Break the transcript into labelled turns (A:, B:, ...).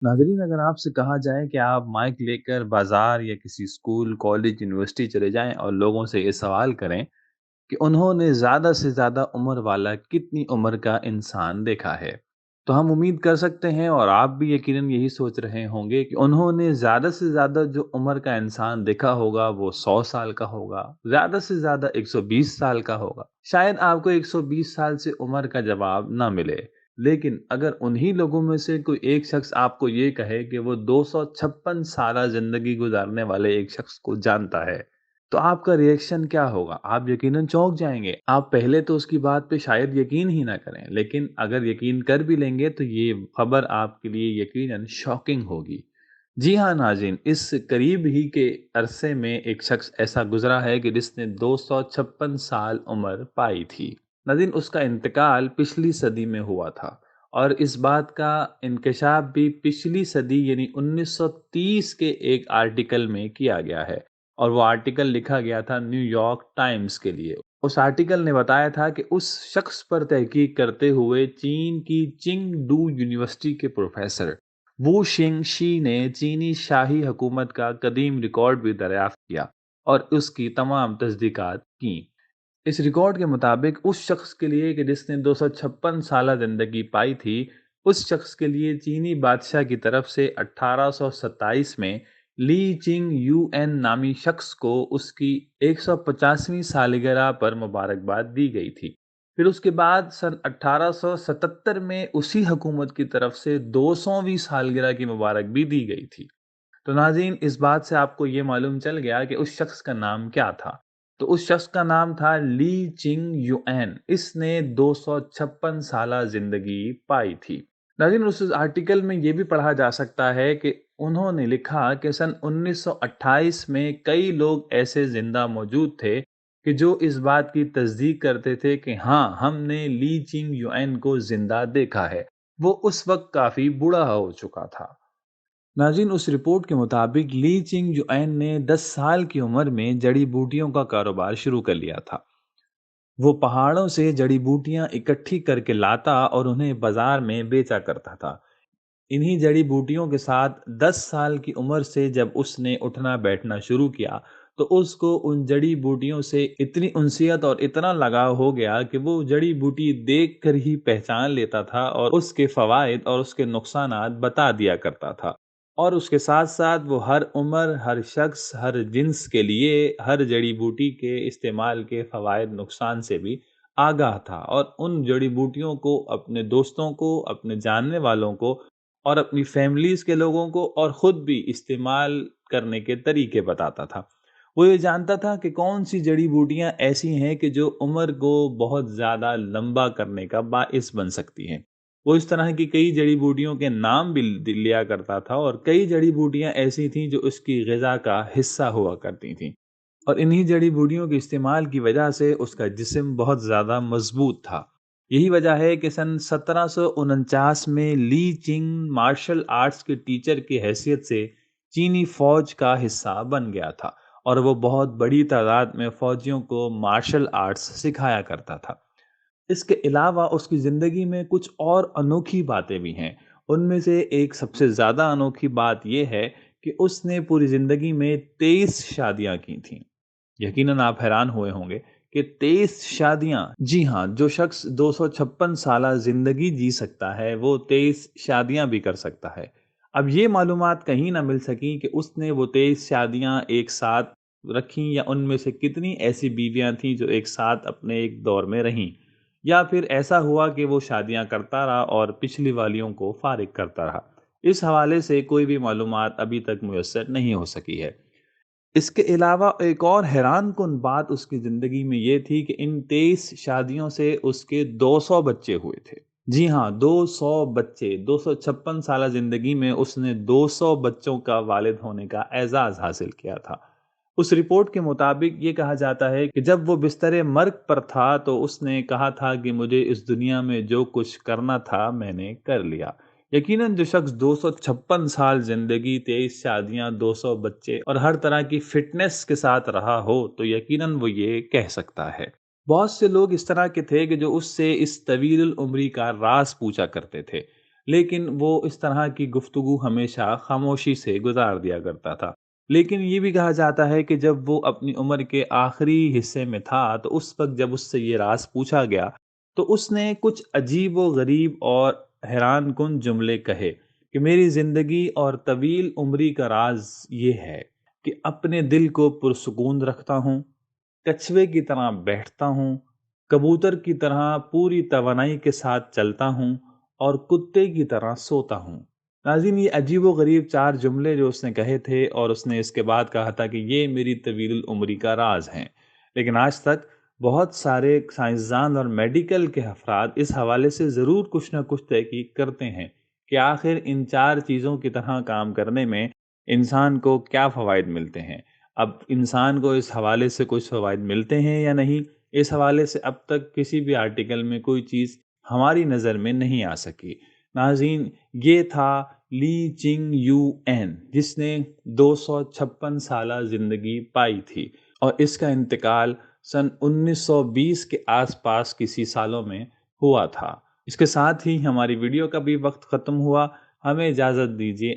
A: नाज़रीन, अगर आपसे कहा जाए कि आप माइक लेकर बाज़ार या किसी स्कूल, कॉलेज, यूनिवर्सिटी चले जाएँ और लोगों से ये सवाल करें कि उन्होंने ज़्यादा से ज़्यादा उम्र वाला कितनी उम्र का इंसान देखा है, तो हम उम्मीद कर सकते हैं और आप भी यकीनन यही सोच रहे होंगे कि उन्होंने ज़्यादा से ज़्यादा जो उम्र का इंसान देखा होगा वो 100 साल का होगा, ज़्यादा से ज़्यादा 120 साल का होगा। शायद आपको 120 साल से उम्र का जवाब ना मिले, लेकिन अगर उन्हीं लोगों में से कोई एक शख्स आपको ये कहे कि वो 256 साला ज़िंदगी गुज़ारने वाले एक शख्स को जानता है, तो आपका रिएक्शन क्या होगा? आप यकीनन चौंक जाएँगे। आप पहले तो उसकी बात पे शायद यकीन ही ना करें, लेकिन अगर यकीन कर भी लेंगे तो ये खबर आपके लिए यकीनन शॉकिंग होगी। जी हाँ नाज़रीन, इस करीब ही के अरसे में एक शख्स ऐसा गुज़रा है कि जिसने 256 साल उम्र पाई थी। नाज़रीन, उसका इंतकाल पिछली सदी में हुआ था और इस बात का इंकशाफ भी पिछली सदी यानी 1930 के एक आर्टिकल में किया गया है। और वो आर्टिकल लिखा गया था न्यूयॉर्क टाइम्स के लिए। उस आर्टिकल ने बताया था कि उस शख्स पर तहकीक करते हुए चीन की चिंगडू यूनिवर्सिटी के प्रोफेसर वू शिंगशी ने चीनी शाही हुकूमत का कदीम रिकॉर्ड भी दरियाफ्त किया और उसकी तमाम तस्दीकात की। इस रिकॉर्ड के मुताबिक उस शख्स के लिए कि जिसने 256 साल जिंदगी पाई थी, उस शख्स के लिए चीनी बादशाह की तरफ से 1827 में ली चिंग यूएन नामी शख्स को उसकी 150वीं सालगिरह पर मुबारकबाद दी गई थी। फिर उसके बाद सन 1877 में उसी हुकूमत की तरफ से 200वीं सालगिरह की मुबारक भी दी गई थी। तो नाज़रीन, इस बात से आपको ये मालूम चल गया कि उस शख्स का नाम क्या था। तो उस शख्स का नाम था ली चिंग युएन। इसने 256 साला ज़िंदगी पाई थी। नाज़रीन, उस आर्टिकल में ये भी पढ़ा जा सकता है कि उन्होंने लिखा कि सन 1928 में कई लोग ऐसे ज़िंदा मौजूद थे कि जो इस बात की तस्दीक करते थे कि हाँ, हमने ली चिंग युएन को ज़िंदा देखा है। वो उस वक़्त काफ़ी बूढ़ा हो चुका था। नाज़रीन, उस रिपोर्ट के मुताबिक ली चिंग जुएन ने 10 साल की उम्र में जड़ी बूटियों का कारोबार शुरू कर लिया था। वो पहाड़ों से जड़ी बूटियां इकट्ठी करके लाता और उन्हें बाजार में बेचा करता था। इन्हीं जड़ी बूटियों के साथ 10 साल की उम्र से जब उसने उठना बैठना शुरू किया, तो उसको उन जड़ी बूटियों से इतनी उनसियत और इतना लगाव हो गया कि वो जड़ी बूटी देख कर ही पहचान लेता था और उसके फवायद और उसके नुकसानात बता दिया करता था। और उसके साथ साथ वो हर उम्र, हर शख्स, हर जिन्स के लिए हर जड़ी बूटी के इस्तेमाल के फवायद नुकसान से भी आगाह था और उन जड़ी बूटियों को अपने दोस्तों को, अपने जानने वालों को और अपनी फैमिलीज़ के लोगों को और ख़ुद भी इस्तेमाल करने के तरीके बताता था। वो ये जानता था कि कौन-सी जड़ी-बूटियाँ ऐसी हैं कि जो उम्र को बहुत ज़्यादा लंबा करने का बाइस बन सकती हैं। वो इस तरह की कई जड़ी-बूटियों के नाम भी लिया करता था और कई जड़ी-बूटियाँ ऐसी थीं जो उसकी ग़िज़ा का हिस्सा हुआ करती थीं। और इन्हीं जड़ी-बूटियों के इस्तेमाल की वजह से उसका जिस्म बहुत ज़्यादा मज़बूत था। यही वजह है कि सन 1749 में ली चिंग मार्शल आर्ट्स के टीचर की हैसियत से चीनी फ़ौज का हिस्सा बन गया था और वो बहुत बड़ी तादाद में फ़ौजियों को मार्शल आर्ट्स सिखाया करता था। इसके अलावा उसकी ज़िंदगी में कुछ और अनोखी बातें भी हैं। उनमें से एक सबसे ज़्यादा अनोखी बात ये है कि उसने पूरी ज़िंदगी में 23 शादियाँ की थीं। यकीनन आप हैरान हुए होंगे कि 23 शादियाँ। जी हाँ, जो शख्स 256 साला ज़िंदगी जी सकता है, वो 23 शादियाँ भी कर सकता है। अब ये मालूमात कहीं ना मिल सकी कि उसने वो 23 शादियाँ एक साथ रखीं या उनमें से कितनी ऐसी बीवियाँ थीं जो एक साथ अपने एक दौर में रहीं, या फिर ऐसा हुआ कि वो शादियाँ करता रहा और पिछली वालियों को फ़ारिग करता रहा। इस हवाले से कोई भी मालूमात अभी तक मुयस्सर नहीं हो सकी है। इसके अलावा एक और हैरानकुन बात उसकी ज़िंदगी में ये थी कि इन 23 शादियों से उसके 200 बच्चे हुए थे। जी हाँ, 200 बच्चे। 256 साला ज़िंदगी में उसने 200 बच्चों का वालिद होने का एज़ाज़ हासिल किया था। उस रिपोर्ट के मुताबिक ये कहा जाता है कि जब वो बिस्तरे मर्ग पर था तो उसने कहा था कि मुझे इस दुनिया में जो कुछ करना था मैंने कर लिया। यकीनन जो शख्स 256 साल ज़िंदगी, 23 शादियाँ, 200 बच्चे और हर तरह की फ़िटनेस के साथ रहा हो, तो यकीनन वो ये कह सकता है। बहुत से लोग इस तरह के थे कि जो उससे इस तवील उम्री का राज पूछा करते थे, لیکن وہ اس طرح کی گفتگو ہمیشہ خاموشی سے گزار دیا کرتا تھا۔ لیکن یہ بھی کہا جاتا ہے کہ جب وہ اپنی عمر کے آخری حصے میں تھا تو اس وقت جب اس سے یہ راز پوچھا گیا تو اس نے کچھ عجیب و غریب اور حیران کن جملے کہے کہ میری زندگی اور طویل عمری کا راز یہ ہے کہ اپنے دل کو پرسکون رکھتا ہوں، کچھوے کی طرح بیٹھتا ہوں، کبوتر کی طرح پوری توانائی کے ساتھ چلتا ہوں اور کتے کی طرح سوتا ہوں۔ ناظرین، یہ عجیب و غریب 4 جملے جو اس نے کہے تھے اور اس نے اس کے بعد کہا تھا کہ یہ میری طویل العمری کا راز ہیں۔ لیکن آج تک بہت سارے سائنسدان اور میڈیکل کے افراد اس حوالے سے ضرور کچھ نہ کچھ تحقیق کرتے ہیں کہ آخر ان 4 چیزوں کی طرح کام کرنے میں انسان کو کیا فوائد ملتے ہیں۔ اب انسان کو اس حوالے سے کچھ فوائد ملتے ہیں یا نہیں، اس حوالے سے اب تک کسی بھی آرٹیکل میں کوئی چیز ہماری نظر میں نہیں آ سکی۔ ناظرین، یہ تھا لی چنگ یو این، جس نے 256 سالہ زندگی پائی تھی اور اس کا انتقال سن 1920 کے آس پاس کسی سالوں میں ہوا تھا۔ اس کے ساتھ ہی ہماری ویڈیو کا بھی وقت ختم ہوا۔ ہمیں اجازت دیجیے،